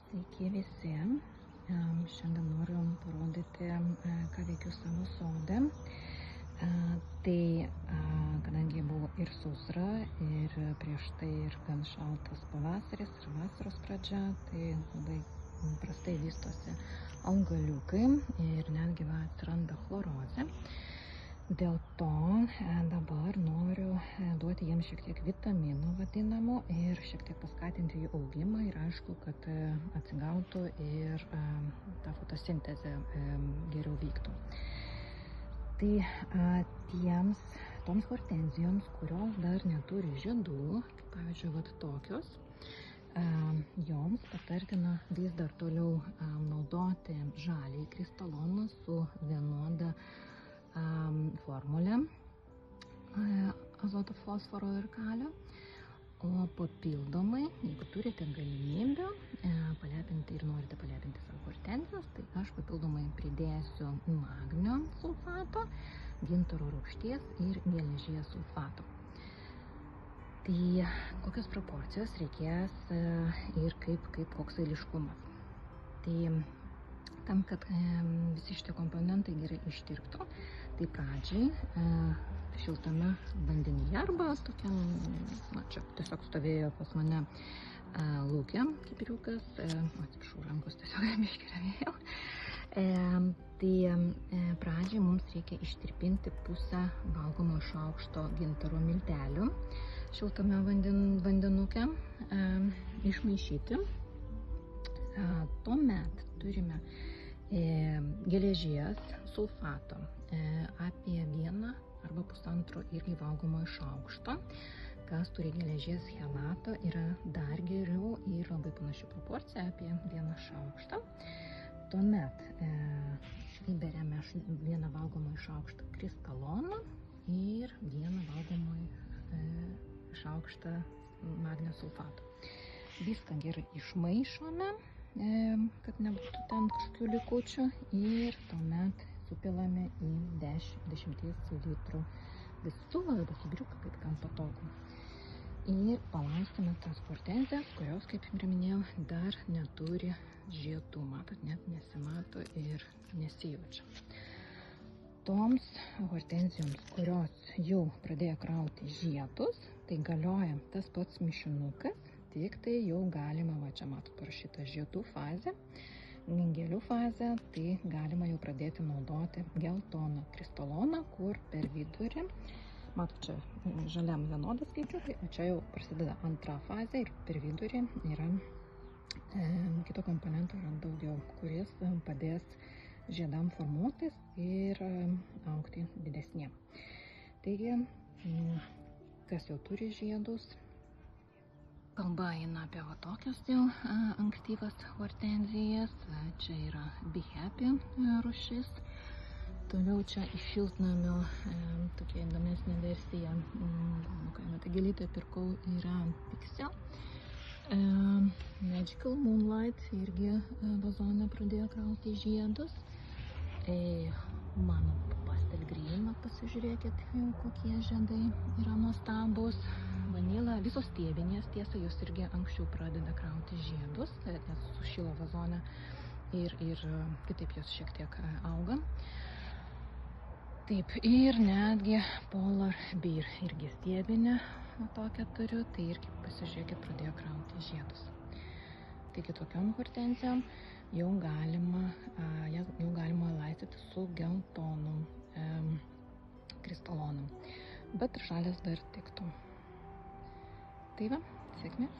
Sveiki visi. Šiandien noriu parodyti, ką veikiu savo sode. Kadangi buvo ir sausra, ir prieš tai ir gan šaltas pavasaris ir vasaros pradžia, tai labai prastai vystosi augaliukai ir netgi atsiranda chlorozė. Dėl to dabar noriu duoti jiems šiek tiek vitaminų vadinamų ir šiek tiek paskatinti jų augimą ir aišku, kad atsigautų ir ta fotosintezė geriau vyktų. Tai toms hortenzijoms, kurios dar neturi žiedų, pavyzdžiui, tokios, joms patartina vis dar toliau naudoti žaliąjį kristaloną su vienoda formulė azoto, fosforo ir kalio, o papildomai, jeigu turite galimybę palepinti ir norite palepinti savo hortenzijas, tai aš papildomai pridėsiu magnio sulfato, gintaro rūgšties ir geležies sulfato. Tai kokios proporcijos reikės ir koks eiliškumas. Tai tam, kad visi šitie komponentai gerai ištirptų, tai pradžiai šiltame vandenyje arba tokiam, čia tiesiog stovėjo pas mane lauke kipiriukas, atsiprašau, rankos tiesiog iškirėvėjau. Tai pradžiai mums reikia ištirpinti pusę valgomo šaukšto gintaro miltelių šiltame vandenuke, išmaišyti. Tuomet turime geležies sulfato apie 1 arba 1,5 irgi valgomojo šaukšto. Kas turi geležies chelato, yra dar geriau ir labai panaši proporcija apie 1 šaukštą. Tuomet įberiame 1 valgomojo šaukštą kristalono ir 1 valgomojo šaukštą magnio sulfato. Viską gerai išmaišome, kad nebūtų ten kažkokių likučių, ir tuomet supilame į 10 litrų visuvą arba kibiriuką, kaip kam patogu. Ir palaistome tas hortenzijas, kurios, kaip ir minėjau, dar neturi žiedų. Matot, net nesimato ir nesijaučia. Toms hortenzijoms, kurios jau pradėjo krauti žiedus, tai galioja tas pats mišinukas, tik tai jau galima, čia matot parašyta žiedų fazė, gėlių fazė, tai galima jau pradėti naudoti geltoną kristaloną, kur per vidurį, matot, čia žaliam vienodas skaičiukai, o čia jau prasideda antra fazė ir per vidurį yra kito komponento yra daugiau, kuris padės žiedam formuotis ir augti didesniem. Taigi, kas jau turi žiedus, kalba eina apie tokias jau ankstyvas hortenzijas. Čia yra Be Happy rūšis. Toliau čia iš šiltnamio tokia įdomesnė versija. Tai gėlytę pirkau, yra Pixel. Magical Moonlight irgi vazone pradėjo krauti žiedus. Mano Pastel Green, pasižiūrėkit, kokie žiedai yra nuostabus. Vanila, visos stiebinės, tiesa, jos irgi anksčiau pradeda krauti žiedus, nes sušilo vazone ir kitaip jos šiek tiek auga. Taip, ir netgi Polar Bear irgi stiebinę tokią turiu, tai irgi pasižiūrėkit, pradėjo krauti žiedus. Taigi tokiom hortenzijom jau galima laistyti su geltonu kristalonu, bet žalias dar tiktų. Tai va, sėkmės.